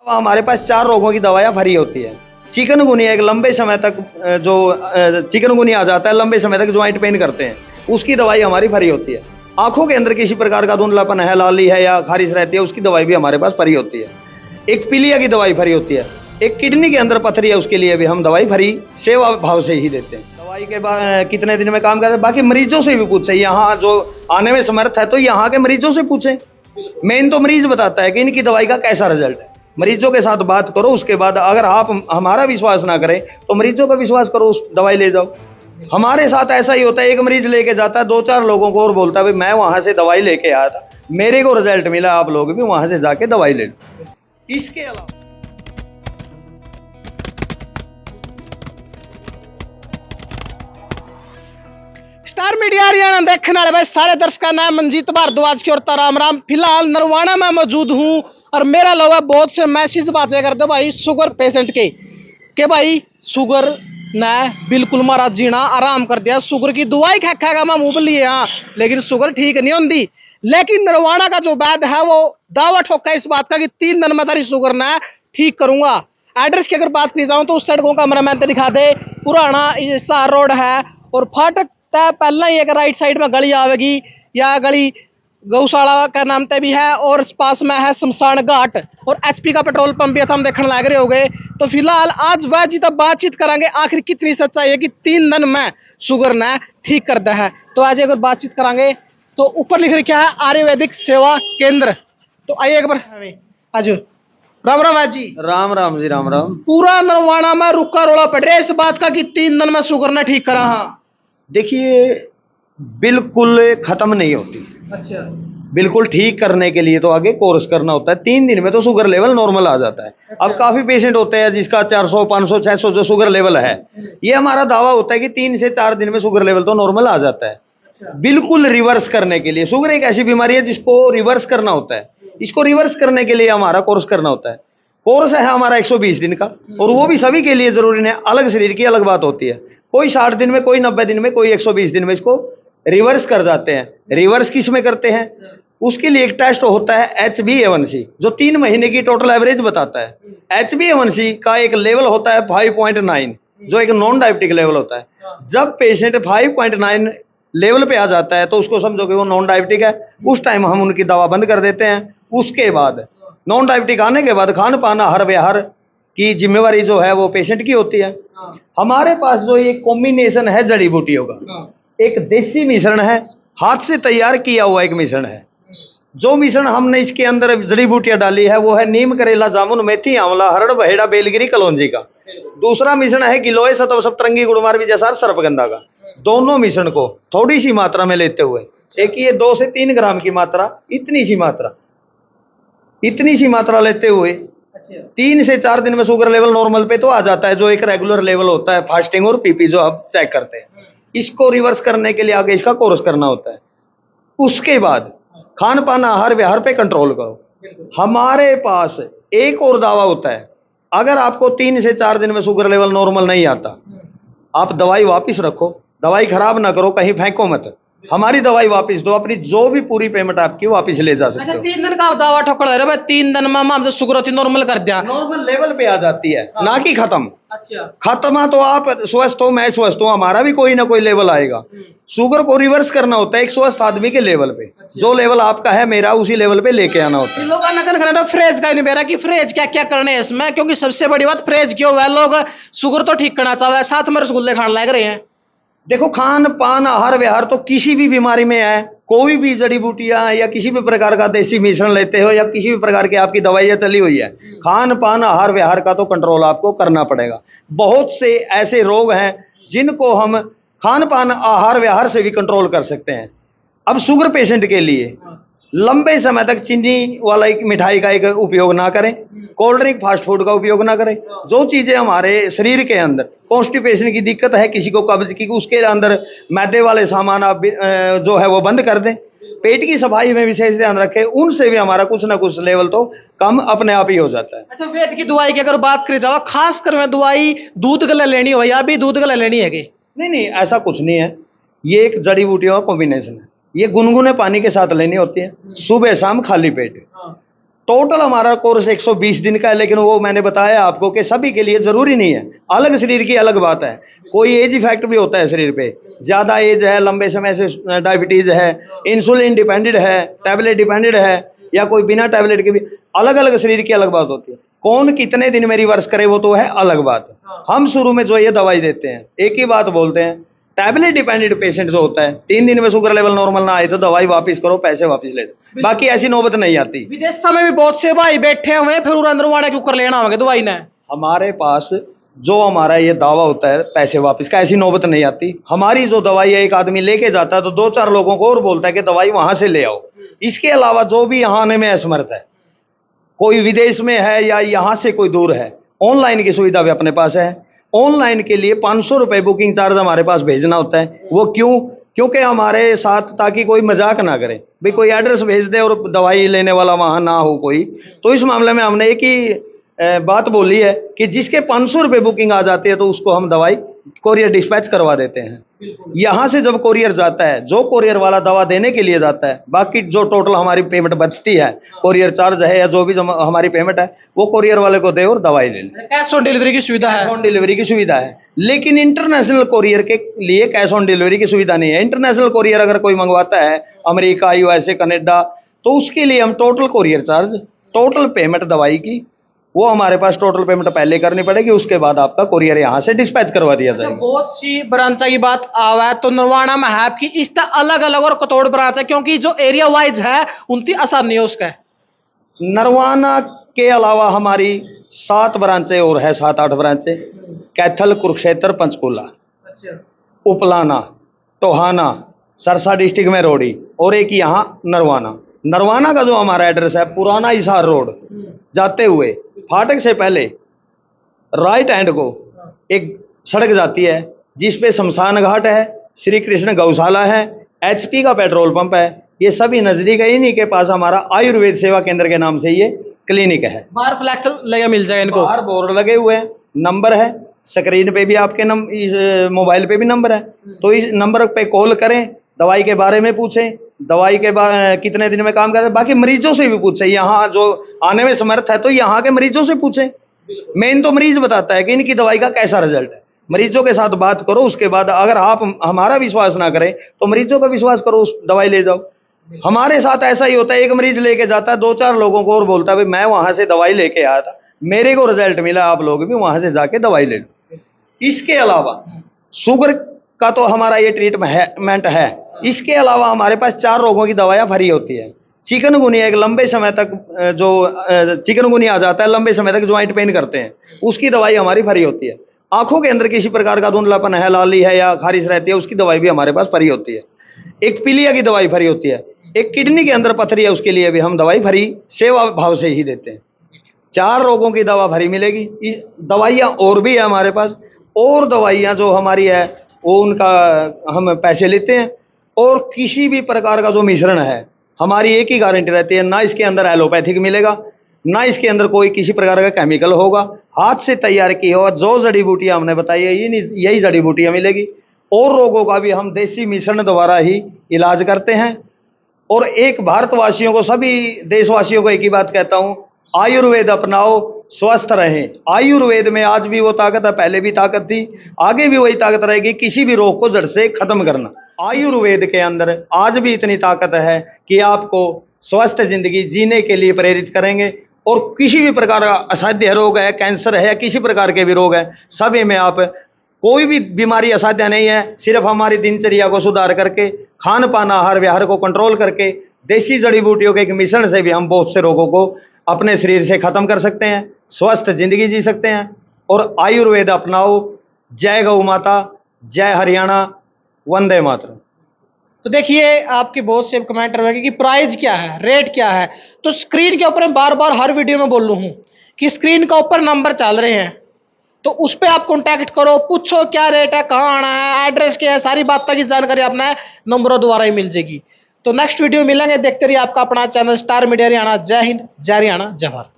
हमारे पास 4 रोगों की दवाइयाँ फ्री होती है। चिकनगुनिया एक लंबे समय तक जो चिकनगुनिया आ जाता है, लंबे समय तक ज्वाइंट पेन करते हैं, उसकी दवाई हमारी फ्री होती है। आंखों के अंदर किसी प्रकार का धुंधलापन है, लाली है या खारिश रहती है, उसकी दवाई भी हमारे पास फ्री होती है। एक पीलिया की दवाई फ्री होती है। एक किडनी के अंदर पथरी है, उसके लिए भी हम दवाई फ्री सेवा भाव से ही देते हैं। दवाई के बाद कितने दिन में काम करते हैं, बाकी मरीजों से भी पूछे, यहाँ जो आने में समर्थ है तो यहाँ के मरीजों से पूछे। मेन तो मरीज बताता है कि इनकी दवाई का कैसा रिजल्ट है। मरीजों के साथ बात करो, उसके बाद अगर आप हमारा विश्वास ना करें तो मरीजों का विश्वास करो, उस दवाई ले जाओ। हमारे साथ ऐसा ही होता है, एक मरीज लेके जाता है 2-4 लोगों को और बोलता है भाई मैं वहां से दवाई लेके आया था, मेरे को रिजल्ट मिला, आप लोग भी वहां से जाके दवाई ले लो। इसके अलावा स्टार मीडिया हरियाणा देखने वाले भाई सारे दर्शकों का नाम मंजीत भारद्वाज की और राम राम। फिलहाल नरवाना में मौजूद हूँ और मेरा लोग बहुत से मैसेज बातें करते भाई शुगर पेशेंट के भाई शुगर ने बिल्कुल मारा जीना आराम कर दिया, शुगर की दवाई खाएगा मैं मुंह लिए हाँ, लेकिन शुगर ठीक नहीं होती। लेकिन नरवाना का जो वैद्य है वो दावा ठोका इस बात का कि 3 दिन में तारी शुगर ने ठीक करूंगा। एड्रेस की अगर बात की जाऊँ तो उस साइड को कैमरा मैन दिखा दे, पुराना सार रोड है और फाटक पहला ही एक राइट साइड में गली आवेगी, या गली गौशाला का नाम तय भी है और पास में है शमशान घाट और एचपी का पेट्रोल पंप भी हम देखने लग रहे हो गए। तो फिलहाल आज वह जी तब बातचीत करेंगे आखिर कितनी सच्चाई है कि 3 दिन में शुगर ने ठीक करता है। तो आज अगर बातचीत करेंगे तो ऊपर लिख रखा है आयुर्वेदिक सेवा केंद्र। तो आइए एक बार आज राम राम जी। राम राम जी, राम राम। पूरा नरवाना में रुका रोला पड़ रहा है इस बात का कि 3 दिन में शुगर ने ठीक करा। हाँ देखिए, बिल्कुल खत्म नहीं होती। अच्छा, बिल्कुल ठीक करने के लिए तो आगे कोर्स करना होता है। 3 दिन में तो शुगर लेवल नॉर्मल आ जाता है। अब काफी पेशेंट होते हैं जिसका 400, 500, 600 जो शुगर लेवल है, ये हमारा दावा होता है कि 3 से 4 दिन में शुगर लेवल तो नॉर्मल आ जाता है। बिल्कुल रिवर्स करने के लिए, शुगर एक ऐसी बीमारी है जिसको रिवर्स करना होता है। इसको रिवर्स करने के लिए हमारा कोर्स करना होता है। कोर्स है हमारा 120 दिन का, और वो भी सभी के लिए जरूरी नहीं है, अलग शरीर की अलग बात होती है। कोई 60 दिन में, कोई 90 दिन में, कोई 120 दिन में इसको रिवर्स कर जाते हैं। रिवर्स किस में करते हैं, उसके लिए एक टेस्ट होता है HbA1c, जो 3 महीने की टोटल एवरेज बताता है। HbA1c का एक लेवल होता है 5.9, जो एक नॉन डायबिटिक लेवल होता है। जब पेशेंट 5.9 लेवल पे आ जाता है तो उसको समझो कि वो नॉन डायबिटिक है। उस टाइम हम उनकी दवा बंद कर देते हैं। उसके बाद नॉन डायबिटिक आने के बाद खान पान आहार व्यवहार की जिम्मेवारी जो है वो पेशेंट की होती है। हमारे पास जो ये कॉम्बिनेशन है जड़ी बूटियों का, एक देसी मिश्रण है, हाथ से तैयार किया हुआ एक मिश्रण है। जो मिश्रण हमने इसके अंदर जड़ी बूटियां डाली है वो है नीम, करेला, जामुन, मेथी, आंवला, हरड़, बहेड़ा, बेलगिरी, कलौंजी का। दूसरा मिश्रण है गिलोय, सतव, सप्तरंगी, गुड़मार, विजयसार, सर्पगंधा का। दोनों मिश्रण को थोड़ी सी मात्रा में लेते हुए, एक ये 2 से 3 ग्राम की मात्रा, इतनी सी मात्रा लेते हुए 3 से 4 दिन में शुगर लेवल नॉर्मल पे तो आ जाता है, जो एक रेगुलर लेवल होता है फास्टिंग और पीपी जो आप चेक करते हैं। इसको रिवर्स करने के लिए आगे इसका कोर्स करना होता है। उसके बाद खान पान आहार व्यवहार पे कंट्रोल करो। हमारे पास एक और दावा होता है, अगर आपको 3 से 4 दिन में शुगर लेवल नॉर्मल नहीं आता, आप दवाई वापस रखो, दवाई खराब ना करो, कहीं फेंको मत, हमारी दवाई वापस दो, अपनी जो भी पूरी पेमेंट आपकी वापस ले जा सकते हो। 3 दिन का दावा ठोकर दे रहे भाई, 3 दिन में हम शुगर होती नॉर्मल कर दिया, नॉर्मल लेवल पे आ जाती है, ना कि खत्म। अच्छा, खत्म तो आप स्वस्थ हो, मैं स्वस्थ हूँ, हमारा भी कोई ना कोई लेवल आएगा। शुगर को रिवर्स करना होता है एक स्वस्थ आदमी के लेवल पे। जो लेवल आपका है, मेरा उसी लेवल पे लेके आना होता है। लोग फ्रेज का नहीं बेरा कि फ्रेज क्या क्या करने हैं इसमें, क्योंकि सबसे बड़ी बात फ्रेज क्यों है, लोग शुगर तो ठीक करना चाहते हैं, साथ में रसगुल्ले खाने लग रहे हैं। देखो, खान पान आहार व्यवहार तो किसी भी बीमारी में है, कोई भी जड़ी बूटियां या किसी भी प्रकार का देसी मिश्रण लेते हो या किसी भी प्रकार की आपकी दवाइयां चली हुई है, खान पान आहार व्यवहार का तो कंट्रोल आपको करना पड़ेगा। बहुत से ऐसे रोग हैं जिनको हम खान पान आहार व्यवहार से भी कंट्रोल कर सकते हैं। अब शुगर पेशेंट के लिए लंबे समय तक चीनी वाला एक मिठाई का एक उपयोग ना करें, कोल्ड ड्रिंक, फास्ट फूड का उपयोग ना करें। जो चीजें हमारे शरीर के अंदर कॉन्स्टिपेशन की दिक्कत है, किसी को कब्ज की, उसके अंदर मैदे वाले सामान आप जो है वो बंद कर दें। पेट की सफाई में विशेष ध्यान रखें, उनसे भी हमारा कुछ ना कुछ लेवल तो कम अपने आप ही हो जाता है। अच्छा, वेद की दवाई की अगर बात करी जाओ, खास कर में दवाई दूध गले लेनी हो या भी दूध गले लेनी है कि नहीं, ऐसा कुछ नहीं है। ये एक जड़ी बूटियों का कॉम्बिनेशन है। ये गुनगुने पानी के साथ लेनी होती है, सुबह शाम खाली पेट। टोटल हमारा कोर्स 120 दिन का है, लेकिन वो मैंने बताया आपको कि सभी के लिए जरूरी नहीं है। अलग शरीर की अलग बात है। कोई एज इफेक्ट भी होता है शरीर पे, ज्यादा एज है, लंबे समय से डायबिटीज है, इंसुलिन डिपेंडेंट है, टैबलेट डिपेंडेंट है, या कोई बिना टैबलेट के भी, अलग अलग शरीर की अलग बात होती है। कौन कितने दिन में रिवर्स करे वो तो है अलग बात है। हम शुरू में जो ये दवाई देते हैं, एक ही बात बोलते हैं, टैबलेट डिपेंडेंट पेशेंट जो होता है, 3 दिन में शुगर लेवल नॉर्मल ना आए तो दवाई वापस करो, पैसे वापस ले दो, बाकी ऐसी नौबत नहीं आती। विदेश में भी बहुत से भाई बैठे हुए हैं, फिर नरवाना क्यों कर लेना होगा दवाई ने। हमारे पास जो हमारा ये दावा होता है पैसे वापस का, ऐसी नौबत नहीं आती। हमारी जो दवाई है, एक आदमी लेके जाता है तो 2-4 लोगों को और बोलता है कि दवाई वहां से ले आओ। इसके अलावा जो भी यहाँ आने में असमर्थ है, कोई विदेश में है या यहाँ से कोई दूर है, ऑनलाइन की सुविधा भी अपने पास है। ऑनलाइन के लिए 500 रुपए बुकिंग चार्ज हमारे पास भेजना होता है। वो क्यों? क्योंकि हमारे साथ, ताकि कोई मजाक ना करे, भाई कोई एड्रेस भेज दे और दवाई लेने वाला वहां ना हो कोई। तो इस मामले में हमने एक ही बात बोली है कि जिसके 500 रुपए बुकिंग आ जाती है तो उसको हम दवाई कोरियर डिस्पैच करवा देते हैं। यहाँ से जब कोरियर जाता है, जो कोरियर वाला दवा देने के लिए जाता है, बाकी जो टोटल हमारी पेमेंट बचती है, कोरियर चार्ज है या जो भी हमारी पेमेंट है, वो कोरियर वाले को दे और दवाई ले ले। कैश ऑन डिलीवरी की सुविधा है। कैश ऑन डिलीवरी की सुविधा है, लेकिन इंटरनेशनल कोरियर के लिए कैश ऑन डिलीवरी की सुविधा नहीं है। इंटरनेशनल कोरियर अगर कोई मंगवाता है, अमेरिका, यूएसए, कनाडा, तो उसके लिए हम total courier charge, total payment दवाई की, वो हमारे पास टोटल पेमेंट पहले करनी पड़ेगी, उसके बाद आपका कोरियर यहाँ से डिस्पैच करवा दिया जाएगा। बहुत सी ब्रांचा की बात आवा है तो नरवाना में है आपकी इसका अलग अलग और कतौड़ ब्रांच है, क्योंकि जो एरिया वाइज है उनकी आसानी है उसका। नरवाना के अलावा हमारी 7 ब्रांचें और है, 7-8 ब्रांचें, कैथल, कुरुक्षेत्र, पंचकूला, उपलाना, टोहाना, सरसा डिस्ट्रिक्ट में रोडी, और एक यहाँ नरवाना। नरवाना का जो हमारा एड्रेस है, पुराना हिसार रोड जाते हुए फाटक से पहले राइट हैंड को एक सड़क जाती है, जिसपे शमशान घाट है, श्री कृष्ण गौशाला है, एचपी का पेट्रोल पंप है। ये सभी नजदीक है। इन्हीं के पास हमारा आयुर्वेद सेवा केंद्र के नाम से ये क्लिनिक है। बाहर फ्लैक्स लगे मिल जाए इनको, बाहर बोर्ड लगे हुए हैं, नंबर है स्क्रीन पे भी, आपके इस मोबाइल पे भी नंबर है। तो इस नंबर पे कॉल करें, दवाई के बारे में पूछें, दवाई के बाद कितने दिन में काम कर रहे हैं, बाकी मरीजों से भी पूछें। यहाँ जो आने में समर्थ है तो यहाँ के मरीजों से पूछें। मेन तो मरीज बताता है कि इनकी दवाई का कैसा रिजल्ट है। मरीजों के साथ बात करो, उसके बाद अगर आप हमारा विश्वास ना करें तो मरीजों का विश्वास करो, उस दवाई ले जाओ। हमारे साथ ऐसा ही होता है, एक मरीज लेके जाता है, 2-4 लोगों को और बोलता है भाई मैं वहां से दवाई लेके आया था, मेरे को रिजल्ट मिला, आप लोग भी वहां से जाके दवाई ले लो। इसके अलावा शुगर का तो हमारा ये ट्रीटमेंट है। इसके अलावा हमारे पास 4 रोगों की दवाइयाँ फ्री होती है। चिकनगुनिया, एक लंबे समय तक जो चिकनगुनिया आ जाता है, लंबे समय तक ज्वाइंट पेन करते हैं, उसकी दवाई हमारी फ्री होती है। आंखों के अंदर किसी प्रकार का धुंधलापन है, लाली है या खारिश रहती है, उसकी दवाई भी हमारे पास फ्री होती है। एक पीलिया की दवाई फ्री होती है। एक किडनी के अंदर पथरी है, उसके लिए भी हम दवाई फ्री सेवा भाव से ही देते हैं। 4 रोगों की दवा फ्री मिलेगी। दवाइयाँ और भी है हमारे पास, और दवाइयाँ जो हमारी है वो उनका हम पैसे लेते हैं। और किसी भी प्रकार का जो मिश्रण है, हमारी एक ही गारंटी रहती है, ना इसके अंदर एलोपैथिक मिलेगा, ना इसके अंदर कोई किसी प्रकार का केमिकल होगा, हाथ से तैयार की हो। जो जड़ी बूटियां हमने बताई है, यही जड़ी बूटियां मिलेगी। और रोगों का भी हम देसी मिश्रण द्वारा ही इलाज करते हैं। और एक भारतवासियों को, सभी देशवासियों को एक ही बात कहता हूं, आयुर्वेद अपनाओ, स्वस्थ रहें। आयुर्वेद में आज भी वो ताकत है, पहले भी ताकत थी, आगे भी वही ताकत रहेगी, किसी भी रोग को जड़ से खत्म करना। आयुर्वेद के अंदर आज भी इतनी ताकत है कि आपको स्वस्थ जिंदगी जीने के लिए प्रेरित करेंगे। और किसी भी प्रकार का असाध्य रोग है, कैंसर है, किसी प्रकार के भी रोग है, सभी में आप, कोई भी बीमारी असाध्य नहीं है। सिर्फ हमारी दिनचर्या को सुधार करके, खान पान आहार विहार को कंट्रोल करके, देसी जड़ी बूटियों के एक मिश्रण से भी हम बहुत से रोगों को अपने शरीर से खत्म कर सकते हैं, स्वस्थ जिंदगी जी सकते हैं। और आयुर्वेद अपनाओ। जय गौ माता, जय हरियाणा, वंदे मातरम। तो देखिए आपके बहुत से कमेंट रहेंगे कि प्राइस क्या है, रेट क्या है। तो स्क्रीन के ऊपर मैं बार बार हर वीडियो में बोल रहा हूँ कि स्क्रीन के ऊपर नंबर चल रहे हैं, तो उस पर आप कांटेक्ट करो, पूछो क्या रेट है, कहाँ आना है, एड्रेस क्या है, सारी बातों की जानकारी अपना नंबरों द्वारा ही मिल जाएगी। तो नेक्स्ट वीडियो मिलेंगे, देखते रहिए आपका अपना चैनल स्टार मीडिया हरियाणा। जय हिंद, जय हरियाणा, जय भारत।